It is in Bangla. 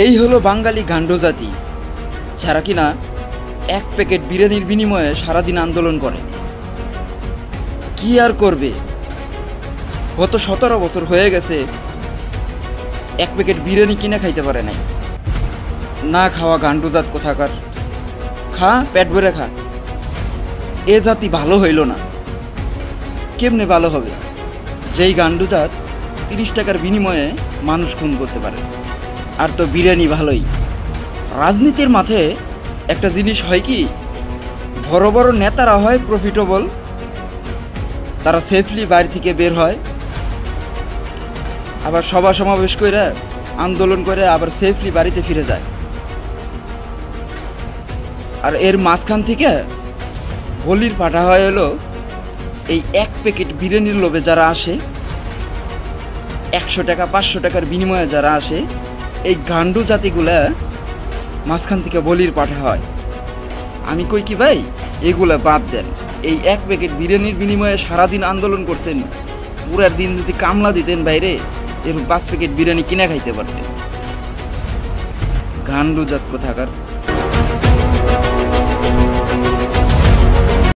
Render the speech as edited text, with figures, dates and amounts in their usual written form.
এই হলো বাঙালি গান্ডো জাতি, যারা কিনা এক প্যাকেট বিরিয়ানির বিনিময়ে সারাদিন আন্দোলন করে। কি আর করবে, গত 17 বছর হয়ে গেছে এক প্যাকেট বিরিয়ানি কিনে খাইতে পারে নাই। না খাওয়া গান্ডুজাত কোথাকার, খা পেট ভরে খা। এ জাতি ভালো হইল না। কেমনে ভালো হবে যেই গান্ডুজাত 30 টাকার বিনিময়ে মানুষ খুন করতে পারে? আর তো বিরিয়ানি ভালোই। রাজনীতির মাঠে একটা জিনিস হয় কি, বড় বড় নেতারা হয় প্রফিটেবল, তারা সেফলি বাড়ি থেকে বের হয়, আবার সভা সমাবেশ করে আন্দোলন করে আবার সেফলি বাড়িতে ফিরে যায়। আর এর মাঝখান থেকে বলির পাঠা হয় হলো এই এক প্যাকেট বিরিয়ানির লোভে যারা আসে, 100 টাকা 500 টাকার বিনিময়ে যারা আসে, এই গান্ডু জাতিগুলা মাঝখান থেকে বলির পাঠা হয়। আমি কই কি ভাই, এগুলা বাদ দেন। এই এক প্যাকেট বিরিয়ানির বিনিময়ে সারাদিন আন্দোলন করছেন, পুরার দিন যদি কামলা দিতেন বাইরে, এরকম 5 প্যাকেট বিরিয়ানি কিনে খাইতে পারতেন। গান্ডু জাত কোথাকার।